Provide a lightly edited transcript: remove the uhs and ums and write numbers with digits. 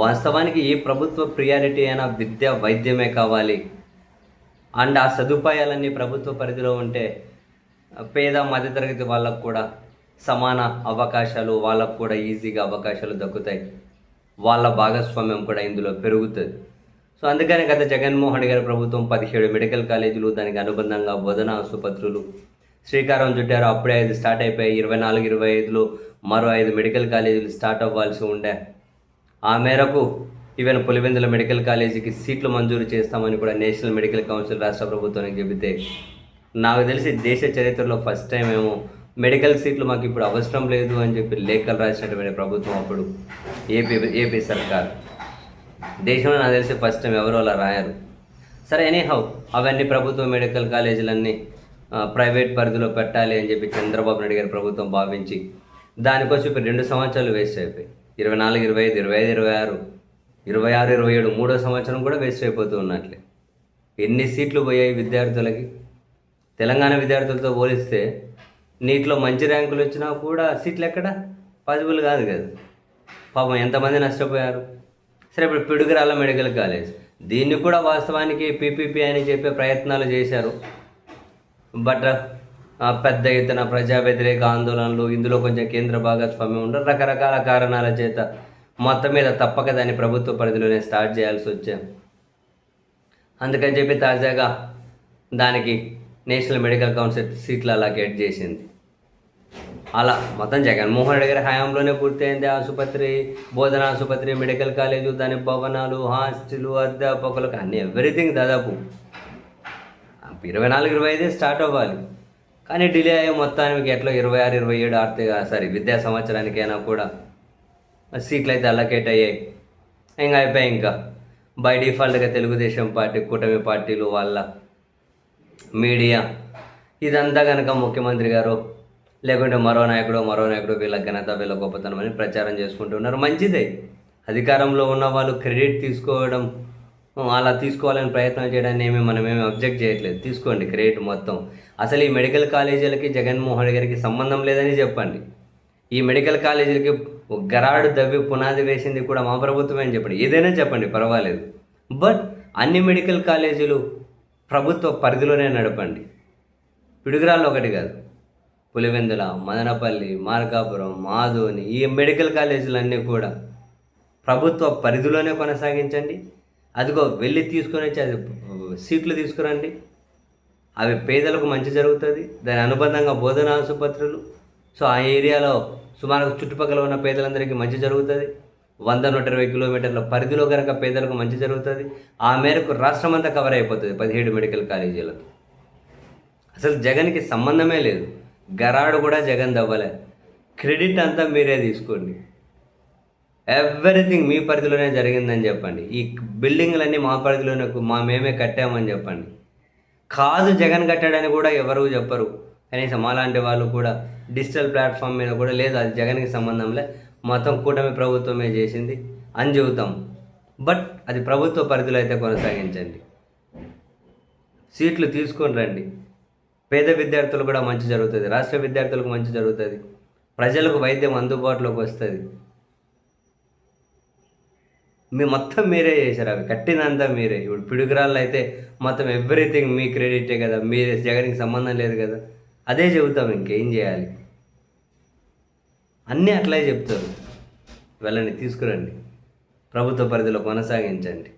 వాస్తవానికి ఏ ప్రభుత్వ ప్రియారిటీ అయినా విద్య, వైద్యమే కావాలి. అండ్ ఆ సదుపాయాలన్నీ ప్రభుత్వ పరిధిలో ఉంటే పేద మధ్యతరగతి వాళ్ళకు కూడా సమాన అవకాశాలు, వాళ్ళకు కూడా ఈజీగా అవకాశాలు దక్కుతాయి. వాళ్ళ భాగస్వామ్యం కూడా ఇందులో పెరుగుతది. సో, అందుకనే గత జగన్మోహన్ రెడ్డి గారి ప్రభుత్వం 17 మెడికల్ కాలేజీలు, దానికి అనుబంధంగా బోధనా ఆసుపత్రులు శ్రీకారం చుట్టారు. అప్పుడే 5 స్టార్ట్ అయిపోయాయి. 24, 25లో మరో 5 మెడికల్ కాలేజీలు స్టార్ట్ అవ్వాల్సి ఉండే. ఆ మేరకు ఈవెన్ పులివెందుల మెడికల్ కాలేజీకి సీట్లు మంజూరు చేస్తామని కూడా నేషనల్ మెడికల్ కౌన్సిల్ రాష్ట్ర ప్రభుత్వానికి చెబితే, నాకు తెలిసి దేశ చరిత్రలో ఫస్ట్ టైం ఏమో మెడికల్ సీట్లు మాకు ఇప్పుడు అవసరం లేదు అని చెప్పి లేఖలు రాసినటువంటి ప్రభుత్వం అప్పుడు ఏపీ సర్కార్. దేశంలో నాకు తెలిసి ఫస్ట్ టైం ఎవరు అలా రాయరు. సరే, ఎనీహౌ అవన్నీ ప్రభుత్వ మెడికల్ కాలేజీలన్నీ ప్రైవేట్ పరిధిలో పెట్టాలి అని చెప్పి చంద్రబాబు నాయుడు గారి ప్రభుత్వం భావించి దానికోసం ఇప్పుడు 2 సంవత్సరాలు వేస్ట్ అయిపోయి 24, 25, 25, 26, 26, 27 3వ సంవత్సరం కూడా వేస్ట్ అయిపోతూ ఉన్నట్లే. ఎన్ని సీట్లు పోయాయి విద్యార్థులకి? తెలంగాణ విద్యార్థులతో పోలిస్తే నీటిలో మంచి ర్యాంకులు వచ్చినా కూడా సీట్లు ఎక్కడ పాసిబుల్ కాదు కదా. పాపం ఎంతమంది నష్టపోయారు. సరే, ఇప్పుడు పిడుగురాళ్ళ మెడికల్ కాలేజ్, దీన్ని కూడా వాస్తవానికి పీపీపీ అని చెప్పే ప్రయత్నాలు చేశారు. బట్ పెద్ద ఎత్తున ప్రజా వ్యతిరేక ఆందోళనలు, ఇందులో కొంచెం కేంద్ర భాగస్వామ్యం ఉండరు, రకరకాల కారణాల చేత మొత్తం మీద తప్పక దాన్ని ప్రభుత్వ పరిధిలోనే స్టార్ట్ చేయాల్సి వచ్చాం. అందుకని చెప్పి తాజాగా దానికి నేషనల్ మెడికల్ కౌన్సిల్ సీట్లు అలాకేట్ చేసింది. అలా మొత్తం జగన్మోహన్ రెడ్డి గారి హయాంలోనే పూర్తయింది. ఆసుపత్రి, బోధన ఆసుపత్రి, మెడికల్ కాలేజు, దాని భవనాలు, హాస్టలు, అధ్యాపకులకు అన్ని ఎవ్రీథింగ్ దాదాపు 24, 25 స్టార్ట్ అవ్వాలి. కానీ డిలే అయ్యే మొత్తానికి ఎట్లా 26, 27 విద్యా సంవత్సరానికైనా కూడా సీట్లు అయితే అలకేట్ అయ్యాయి. ఇంకా అయిపోయాయి. ఇంకా బై డిఫాల్ట్గా తెలుగుదేశం పార్టీ, కూటమి పార్టీలు, వాళ్ళ మీడియా ఇదంతా కనుక ముఖ్యమంత్రి గారు లేకుంటే మరో నాయకుడు వీళ్ళ ఘనత, వీళ్ళ గొప్పతనం అని ప్రచారం చేసుకుంటున్నారు. మంచిదే. అధికారంలో ఉన్న వాళ్ళు క్రెడిట్ తీసుకోవడం, అలా తీసుకోవాలని ప్రయత్నం చేయడాన్ని మనమేమి అబ్జెక్ట్ చేయట్లేదు. తీసుకోండి క్రెడిట్ మొత్తం. అసలు ఈ మెడికల్ కాలేజీలకి జగన్మోహన్ రెడ్డి గారికి సంబంధం లేదని చెప్పండి. ఈ మెడికల్ కాలేజీలకి గరాడు దవ్వి పునాది వేసింది కూడా మా ప్రభుత్వమే అని చెప్పండి. ఏదైనా చెప్పండి, పర్వాలేదు. బట్ అన్ని మెడికల్ కాలేజీలు ప్రభుత్వ పరిధిలోనే నడపండి. పిడుగురాళ్ళు ఒకటి కాదు, పులివెందుల, మదనపల్లి, మార్కాపురం, మాధోని, ఈ మెడికల్ కాలేజీలన్నీ కూడా ప్రభుత్వ పరిధిలోనే కొనసాగించండి. అదిగో వెళ్ళి తీసుకొని వచ్చి అది సీట్లు తీసుకురండి. అవి పేదలకు మంచి జరుగుతుంది. దాని అనుబంధంగా బోధన ఆసుపత్రులు, సో ఆ ఏరియాలో సుమారు చుట్టుపక్కల ఉన్న పేదలందరికీ మంచి జరుగుతుంది. 100, 120 కిలోమీటర్ల పరిధిలో కనుక పేదలకు మంచి జరుగుతుంది. ఆ మేరకు రాష్ట్రం అంతా కవర్ అయిపోతుంది 17 మెడికల్ కాలేజీలతో. అసలు జగన్కి సంబంధమే లేదు. గరాడు కూడా జగన్ దవ్వలే. క్రెడిట్ అంతా మీరే తీసుకోండి. ఎవ్రీథింగ్ మీ పరిధిలోనే జరిగిందని చెప్పండి. ఈ బిల్డింగ్లన్నీ మా పరిధిలోనే, మేమే కట్టామని చెప్పండి. కాదు జగన్ కట్టాడని కూడా ఎవరు చెప్పరు. కనీసం అలాంటి వాళ్ళు కూడా డిజిటల్ ప్లాట్ఫామ్ మీద కూడా లేదు, అది జగన్కి సంబంధంలే, మొత్తం కూటమి ప్రభుత్వమే చేసింది అని చెబుతాం. బట్ అది ప్రభుత్వ పరిధిలో అయితే కొనసాగించండి. సీట్లు తీసుకొని రండి. పేద విద్యార్థులు కూడా మంచి జరుగుతుంది, రాష్ట్ర విద్యార్థులకు మంచి జరుగుతుంది, ప్రజలకు వైద్యం అందుబాటులోకి వస్తుంది. మొత్తం మీరే చేశారు. అవి కట్టినంతా మీరే. ఇప్పుడు పిడుగురాళ్ళు అయితే మొత్తం ఎవ్రీథింగ్ మీ క్రెడిటే కదా, మీరే, జగన్కి సంబంధం లేదు కదా. అదే చెబుతాం, ఇంకేం చేయాలి. అన్నీ అట్లే చెప్తారు. వెళ్ళండి, తీసుకురండి, ప్రభుత్వ పరిధిలో కొనసాగించండి.